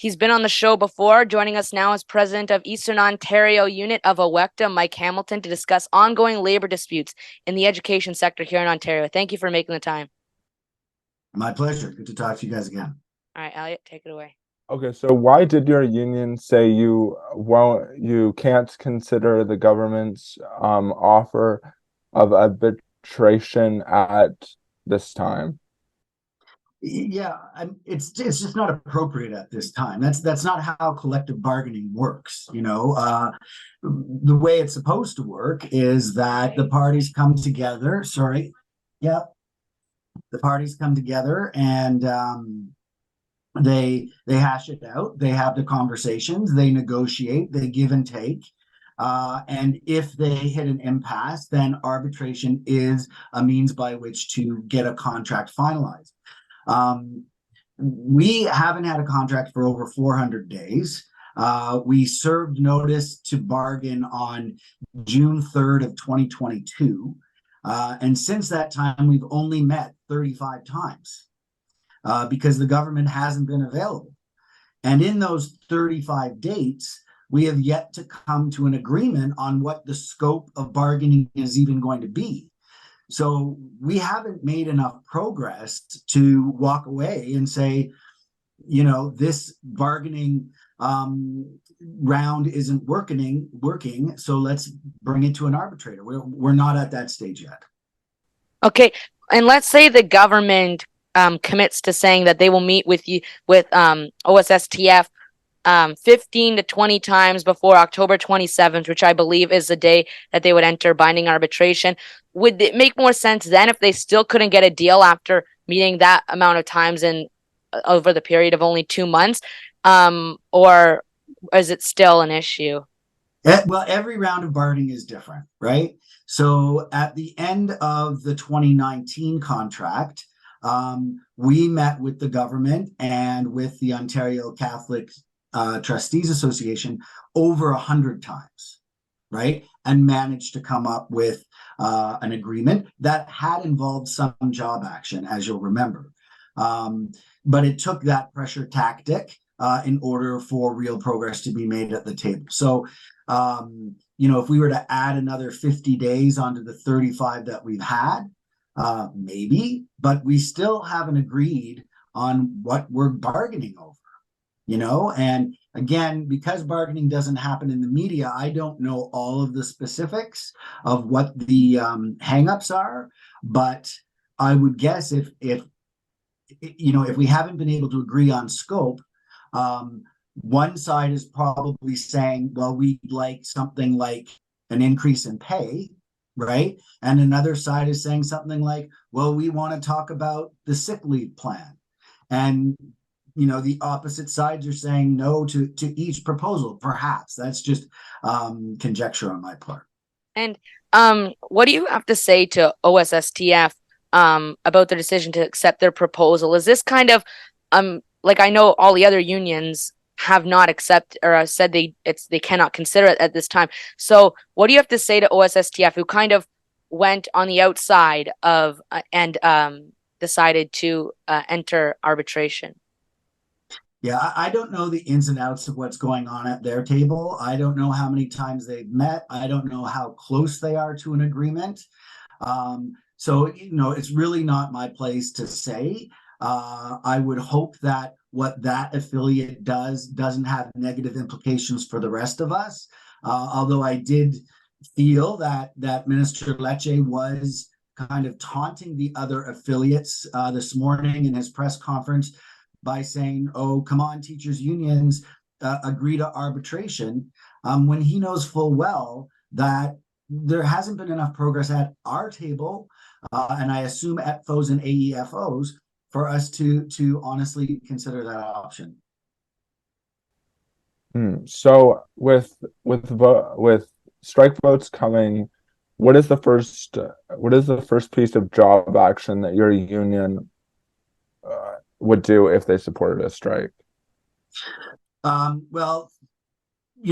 He's been on the show before. Joining us now is President of Eastern Ontario Unit of OECTA, Mike Hamilton, to discuss ongoing labor disputes in the education sector here in Ontario. Thank you for making the time. My pleasure. Good to talk to you guys again. All right, Elliot, take it away. Okay, so why did your union say you can't consider the government's offer of arbitration at this time? Yeah, it's just not appropriate at this time. That's not how collective bargaining works. The way it's supposed to work is that the parties come together. The parties come together and they hash it out. They have the conversations. They negotiate. They give and take. And if they hit an impasse, then arbitration is a means by which to get a contract finalized. We haven't had a contract for over 400 days. We served notice to bargain on June 3rd of 2022. And since that time, we've only met 35 times because the government hasn't been available. And in those 35 dates, we have yet to come to an agreement on what the scope of bargaining is even going to be. So we haven't made enough progress to walk away and say, this bargaining round isn't working, so let's bring it to an arbitrator. We're not at that stage yet. Okay, and let's say the government commits to saying that they will meet with OSSTF 15 to 20 times before October 27th, which I believe is the day that they would enter binding arbitration. Would it make more sense then if they still couldn't get a deal after meeting that amount of times over the period of only 2 months? Or is it still an issue? Well, every round of bargaining is different, right? So at the end of the 2019 contract, we met with the government and with the Ontario Catholic Trustees Association over 100 times, right? And managed to come up with an agreement that had involved some job action, as you'll remember. But it took that pressure tactic in order for real progress to be made at the table. So, if we were to add another 50 days onto the 35 that we've had, maybe, but we still haven't agreed on what we're bargaining over. And again, because bargaining doesn't happen in the media, I don't know all of the specifics of what the hangups are, but I would guess if we haven't been able to agree on scope, one side is probably saying, well, we'd like something like an increase in pay, right? And another side is saying something like, well, we want to talk about the sick leave plan. And the opposite sides are saying no to each proposal. Perhaps that's just conjecture on my part. And what do you have to say to OSSTF about their decision to accept their proposal? Is this kind of like, I know all the other unions have not accepted or said they cannot consider it at this time. So what do you have to say to OSSTF, who kind of went on the outside of and decided to enter arbitration? Yeah, I don't know the ins and outs of what's going on at their table. I don't know how many times they've met. I don't know how close they are to an agreement. So, it's really not my place to say. I would hope that what that affiliate does doesn't have negative implications for the rest of us. Although I did feel that Minister Lecce was kind of taunting the other affiliates this morning in his press conference by saying, oh, come on, teachers' unions, agree to arbitration, when he knows full well that there hasn't been enough progress at our table, and I assume at FOs and AEFOs, for us to honestly consider that option. So with strike votes coming, what is the first piece of job action that your union would do if they supported a strike? Well,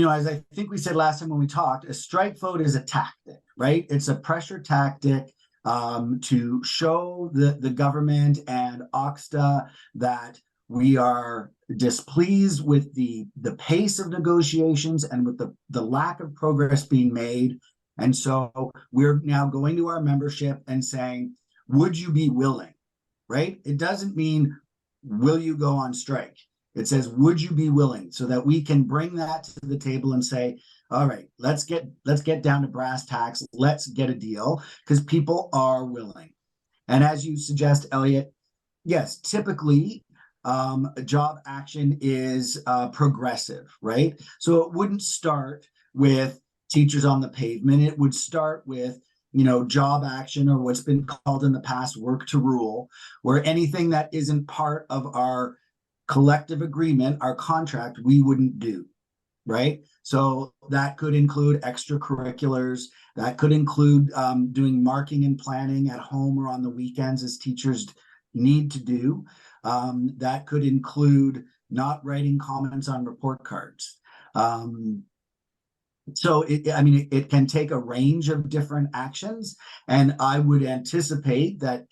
as I think we said last time when we talked, a strike vote is a tactic, right? It's a pressure tactic to show the government and OECTA that we are displeased with the pace of negotiations and with the lack of progress being made. And so we're now going to our membership and saying, would you be willing? Right? It doesn't mean, will you go on strike? It says, would you be willing? So that we can bring that to the table and say, all right, let's get down to brass tacks. Let's get a deal, because people are willing. And as you suggest, Elliot, yes, typically job action is progressive, right? So it wouldn't start with teachers on the pavement. It would start with, job action, or what's been called in the past work to rule, where anything that isn't part of our collective agreement, our contract, we wouldn't do, right? So that could include extracurriculars. That could include doing marking and planning at home or on the weekends, as teachers need to do. That could include not writing comments on report cards. So it can take a range of different actions, and I would anticipate that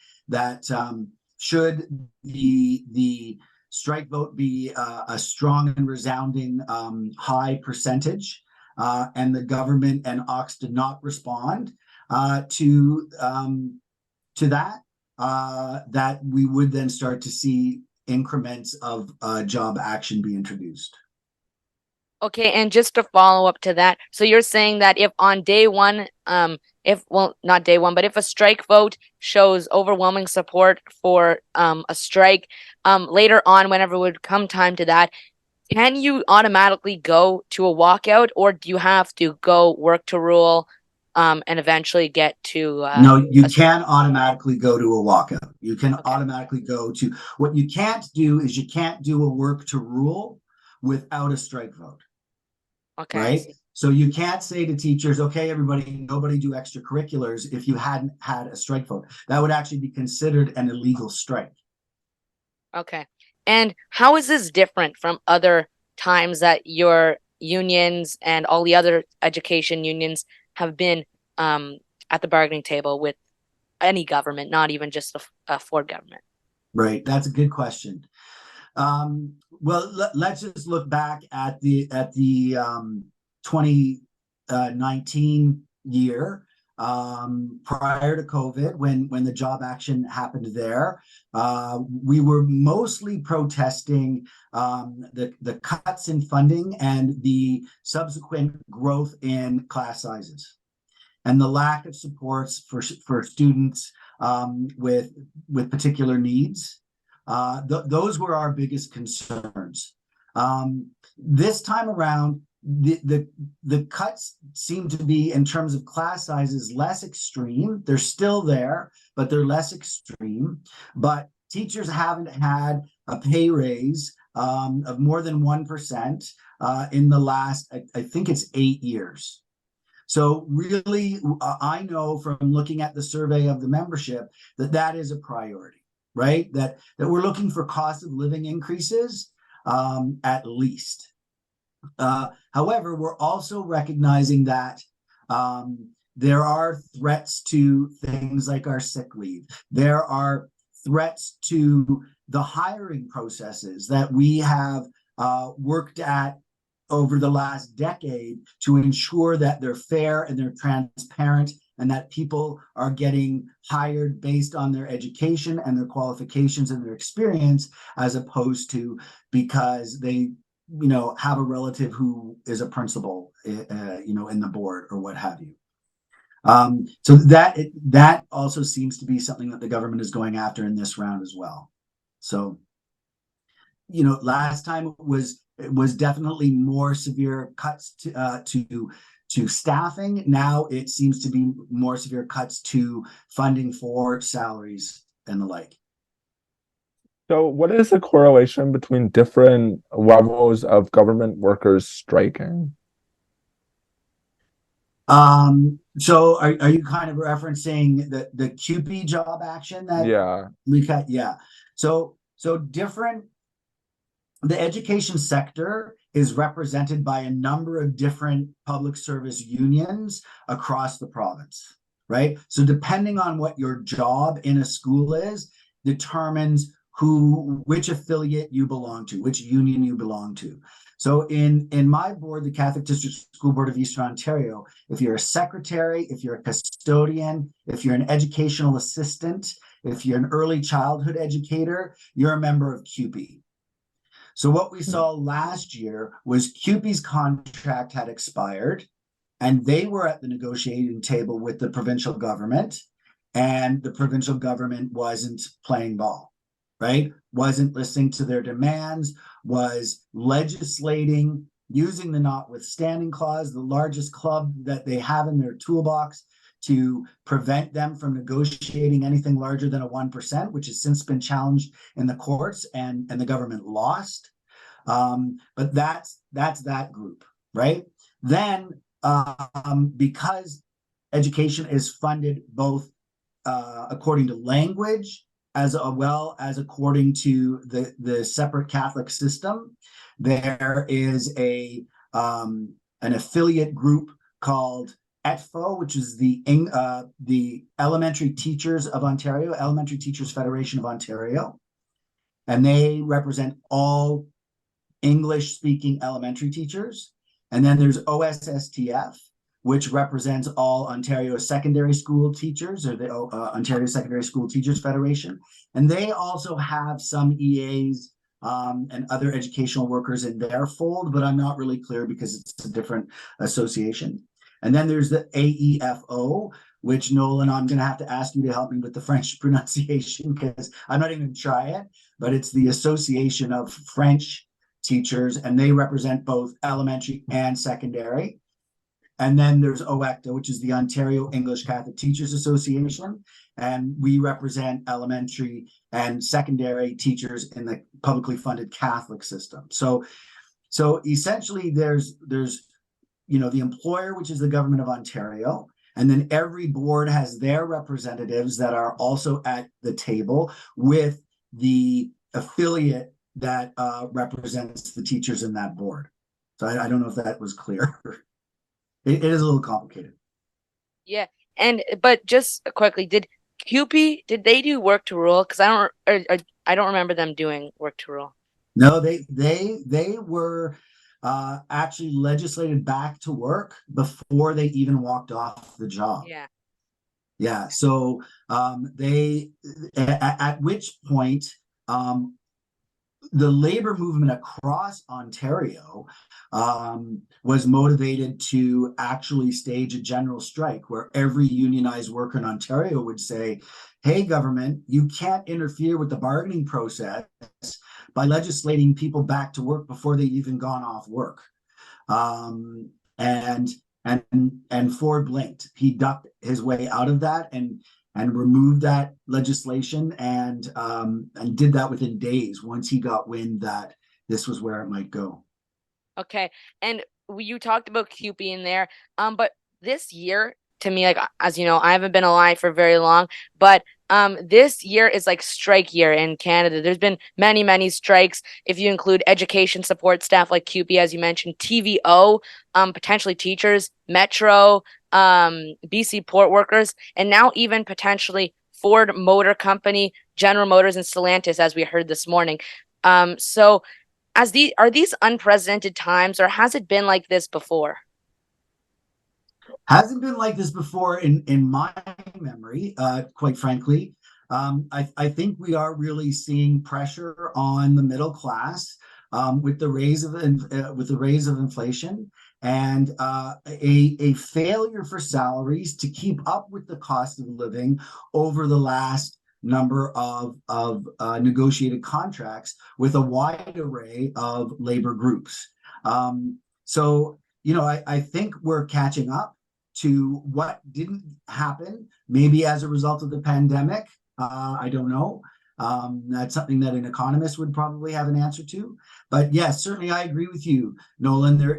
should the strike vote be a strong and resounding high percentage, and the government and OECTA not respond to that, that we would then start to see increments of job action be introduced. Okay, and just to follow up to that, so you're saying that if on day one, not day one, but if a strike vote shows overwhelming support for a strike, later on, whenever it would come time to that, can you automatically go to a walkout, or do you have to go work to rule, and eventually get to No, you can automatically go to a walkout. You can automatically go to, what you can't do is you can't do a work to rule without a strike vote. Okay. Right? So you can't say to teachers, okay, everybody, nobody do extracurriculars if you hadn't had a strike vote. That would actually be considered an illegal strike. Okay. And how is this different from other times that your unions and all the other education unions have been at the bargaining table with any government, not even just a Ford government? Right. That's a good question. Well, let's just look back at the 2019 year, prior to COVID, when the job action happened there. We were mostly protesting the cuts in funding and the subsequent growth in class sizes, and the lack of supports for students with particular needs. Those were our biggest concerns. This time around, the cuts seem to be, in terms of class sizes, less extreme. They're still there, but they're less extreme. But teachers haven't had a pay raise of more than 1% in the last, I think it's 8 years. So really, I know from looking at the survey of the membership that is a priority. Right? That we're looking for cost of living increases, at least. However, we're also recognizing that there are threats to things like our sick leave. There are threats to the hiring processes that we have worked at over the last decade to ensure that they're fair and they're transparent, and that people are getting hired based on their education and their qualifications and their experience, as opposed to because they, have a relative who is a principal, in the board or what have you. So that also seems to be something that the government is going after in this round as well. So, last time it was definitely more severe cuts to staffing. Now it seems to be more severe cuts to funding for salaries and the like. So what is the correlation between different levels of government workers striking? So are you kind of referencing the CUPE job action that we cut? Yeah. So different, the education sector is represented by a number of different public service unions across the province, right? So depending on what your job in a school is, determines which affiliate you belong to, which union you belong to. So in my board, the Catholic District School Board of Eastern Ontario, if you're a secretary, if you're a custodian, if you're an educational assistant, if you're an early childhood educator, you're a member of CUPE. So what we saw last year was CUPE's contract had expired, and they were at the negotiating table with the provincial government, and the provincial government wasn't playing ball, right? Wasn't listening to their demands, was legislating using the notwithstanding clause, the largest club that they have in their toolbox, to prevent them from negotiating anything larger than a 1%, which has since been challenged in the courts, and the government lost. But that's that group, right? Then because education is funded both according to language as well as according to the separate Catholic system, there is an affiliate group called ETFO, which is the Elementary Teachers of Ontario, Elementary Teachers Federation of Ontario, and they represent all English-speaking elementary teachers. And then there's OSSTF, which represents all Ontario secondary school teachers, or the Ontario Secondary School Teachers Federation. And they also have some EAs and other educational workers in their fold, but I'm not really clear because it's a different association. And then there's the AEFO, which, Nolan, I'm going to have to ask you to help me with the French pronunciation because I'm not even going to try it, but it's the Association of French Teachers, and they represent both elementary and secondary. And then there's OECTA, which is the Ontario English Catholic Teachers Association, and we represent elementary and secondary teachers in the publicly funded Catholic system. So essentially there's the employer, which is the government of Ontario, and then every board has their representatives that are also at the table with the affiliate that represents the teachers in that board. So I don't know if that was clear. It is a little complicated. Yeah, but just quickly, did they do work to rule? Because I don't remember them doing work to rule. No, they were actually legislated back to work before they even walked off the job. Yeah. So they at which point the labor movement across Ontario was motivated to actually stage a general strike where every unionized worker in Ontario would say, hey, government, you can't interfere with the bargaining process by legislating people back to work before they've even gone off work. And Ford blinked. He ducked his way out of that and removed that legislation and did that within days once he got wind that this was where it might go. Okay, and you talked about CUPE in there, but this year, to me, like, as you know, I haven't been alive for very long, but this year is like strike year in Canada. There's been many strikes. If you include education support staff like CUPE, as you mentioned, TVO, potentially teachers, Metro, BC port workers, and now even potentially Ford Motor Company, General Motors, and Stellantis, as we heard this morning. So are these unprecedented times, or has it been like this before? Hasn't been like this before in my memory, quite frankly. I think we are really seeing pressure on the middle class with the raise of inflation and a failure for salaries to keep up with the cost of living over the last number of negotiated contracts with a wide array of labor groups. So I think we're catching up to what didn't happen, maybe as a result of the pandemic. I don't know. That's something that an economist would probably have an answer to. But yes, certainly I agree with you, Nolan. There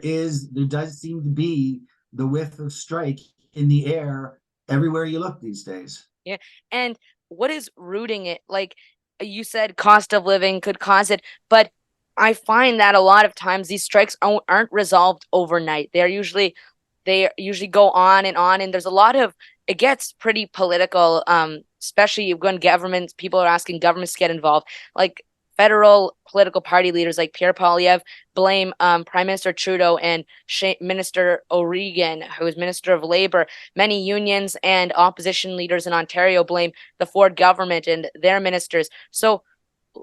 does seem to be the whiff of strike in the air everywhere you look these days. Yeah. And what is rooting it? Like you said, cost of living could cause it, but I find that a lot of times these strikes aren't resolved overnight. They usually go on, and there's a lot of, it gets pretty political especially when people are asking governments to get involved, like federal political party leaders like Pierre Poilievre blame Prime Minister Trudeau and Minister O'Regan, who is Minister of Labor. Many unions and opposition leaders in Ontario blame the Ford government and their ministers. So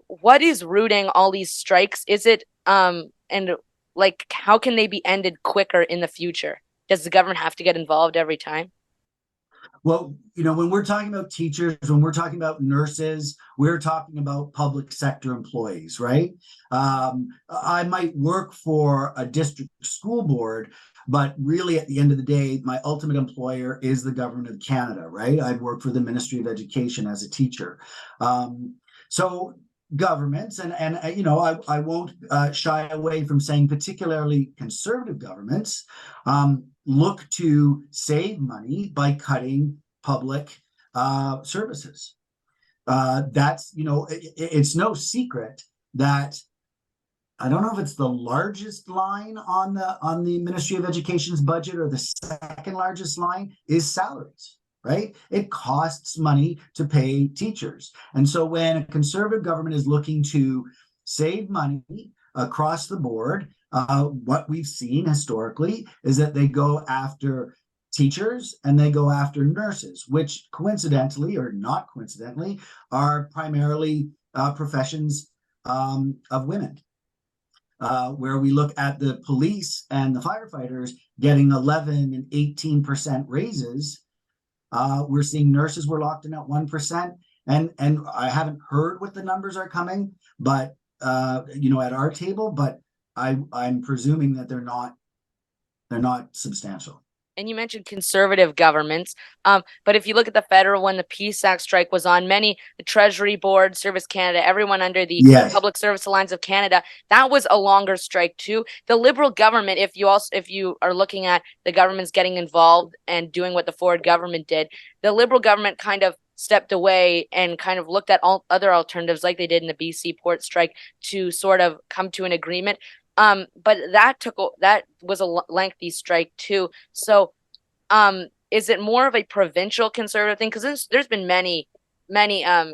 what is rooting all these strikes? Is it and like how can they be ended quicker in the future? Does the government have to get involved every time? Well, when we're talking about teachers, when we're talking about nurses, we're talking about public sector employees, right? I might work for a district school board, but really at the end of the day, my ultimate employer is the government of Canada, right? I work for the Ministry of Education as a teacher. So governments, and I won't shy away from saying particularly conservative governments, look to save money by cutting public services. That's, it's no secret that I don't know if it's the largest line on the Ministry of Education's budget or the second largest line is salaries, right? It costs money to pay teachers. And so when a conservative government is looking to save money across the board, what we've seen historically is that they go after teachers and they go after nurses, which coincidentally or not coincidentally are primarily professions of women. Where we look at the police and the firefighters getting 11 and 18% raises, we're seeing nurses were locked in at 1%. And I haven't heard what the numbers are coming, but at our table, but I'm presuming that they're not substantial. And you mentioned conservative governments. But if you look at the federal one, the Peace Act strike was on many, the Treasury Board, Service Canada, everyone under the Yes. Public Service Alliance of Canada, that was a longer strike too. The Liberal government, if you are looking at the government's getting involved and doing what the Ford government did, the Liberal government kind of stepped away and kind of looked at all other alternatives like they did in the BC port strike to sort of come to an agreement. But that was a lengthy strike too. So, is it more of a provincial conservative thing? Because there's been many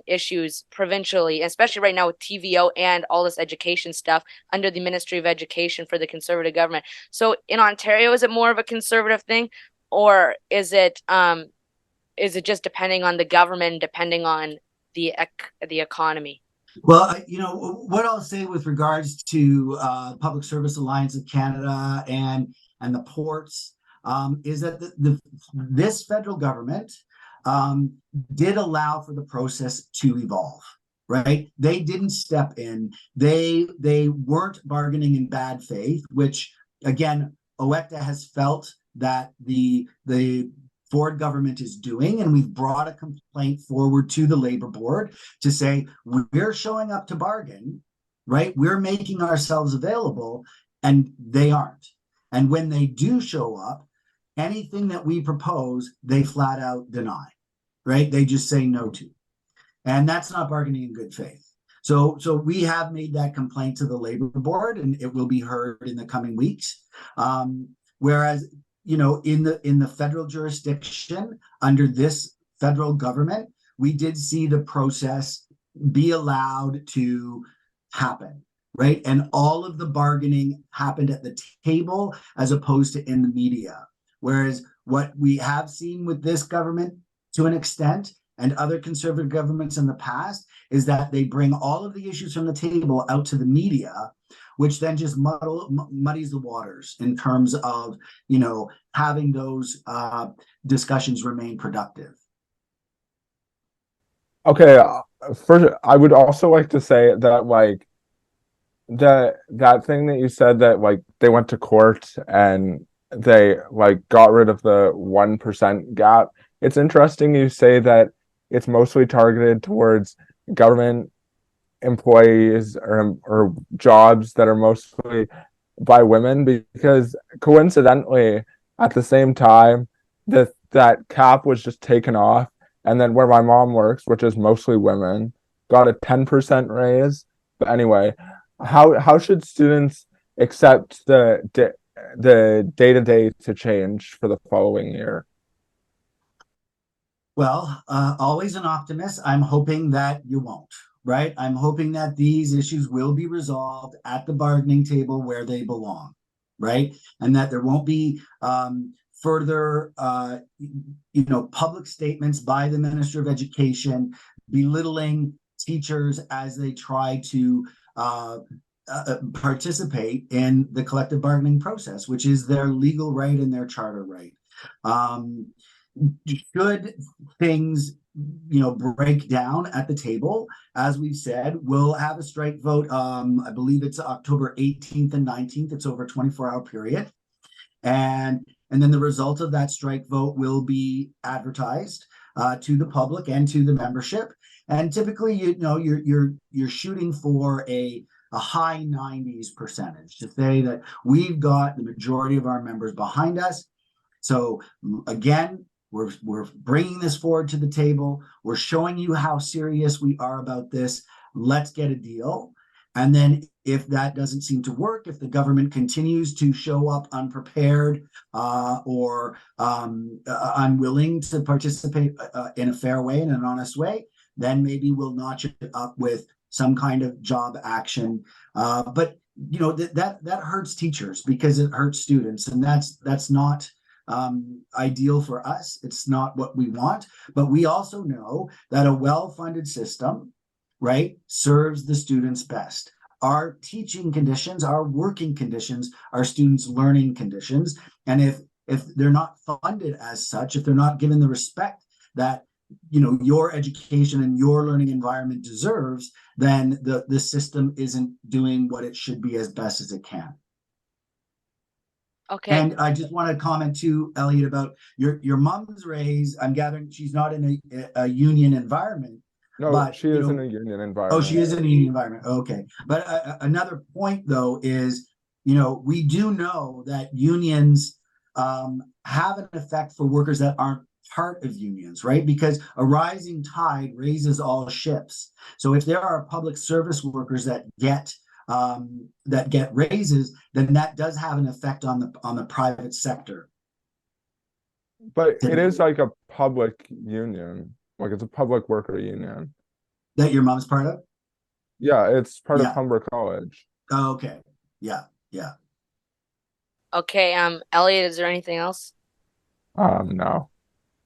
issues provincially, especially right now with TVO and all this education stuff under the Ministry of Education for the Conservative government. So in Ontario, is it more of a conservative thing, or is it just depending on the government, depending on the economy? Well, what I'll say with regards to Public Service Alliance of Canada and the ports is that this federal government did allow for the process to evolve, right? They didn't step in. They weren't bargaining in bad faith, which again, OECTA has felt that the Ford government is doing, and we've brought a complaint forward to the labor board to say we're showing up to bargain, right? We're making ourselves available, and they aren't. And when they do show up, anything that we propose, they flat out deny, right? They just say no to, and that's not bargaining in good faith. So we have made that complaint to the labor board, and it will be heard in the coming weeks. Whereas in the federal jurisdiction under this federal government, we did see the process be allowed to happen, right? And all of the bargaining happened at the table as opposed to in the media. Whereas what we have seen with this government to an extent and other conservative governments in the past is that they bring all of the issues from the table out to the media, which then just muddies the waters in terms of, having those discussions remain productive. Okay, first, I would also like to say that that thing that you said that they went to court and they got rid of the 1% gap. It's interesting you say that it's mostly targeted towards government employees or jobs that are mostly by women, because coincidentally at the same time that cap was just taken off, and then where my mom works, which is mostly women, got a 10% raise. But anyway, how should students accept the day-to-day to change for the following year? Well, always an optimist. I'm hoping that you won't, right? I'm hoping that these issues will be resolved at the bargaining table where they belong, right? And that there won't be further, public statements by the Minister of Education belittling teachers as they try to participate in the collective bargaining process, which is their legal right and their charter right. Should things break down at the table, as we've said, we'll have a strike vote. I believe it's October 18th and 19th. It's over a 24-hour period, and then the result of that strike vote will be advertised to the public and to the membership. And typically, you're shooting for a high 90s percentage to say that we've got the majority of our members behind us. So again, we're bringing this forward to the table. We're showing you how serious we are about this. Let's get a deal. And then if that doesn't seem to work, if the government continues to show up unprepared or unwilling to participate in a fair way, in an honest way, then maybe we'll notch it up with some kind of job action. But that hurts teachers because it hurts students, and that's not ideal for us. It's not what we want, but we also know that a well-funded system, right, serves the students best. Our teaching conditions, our working conditions, our students' learning conditions, and if they're not funded as such, if they're not given the respect that your education and your learning environment deserves, then the system isn't doing what it should be as best as it can. Okay. And I just want to comment too, Elliot, about your mom's raise. I'm gathering she's not in a union environment. No, but she is in a union environment. Oh, she is in a union environment. Okay. But another point, though, is, we do know that unions have an effect for workers that aren't part of unions, right? Because a rising tide raises all ships. So if there are public service workers that get raises, then that does have an effect on the private sector. But it is like a public union, like it's a public worker union. That your mom's part of? Yeah, it's part of Humber College. Oh, okay. Yeah. Okay, Elliot, is there anything else? No.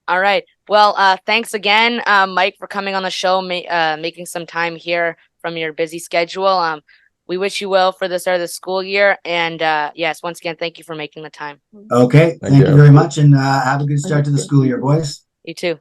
All right. Well, thanks again, Mike, for coming on the show, making some time here from your busy schedule. We wish you well for the start of the school year. And yes, once again, thank you for making the time. Okay. Thank you very much. And have a good start to the school year, boys. You too.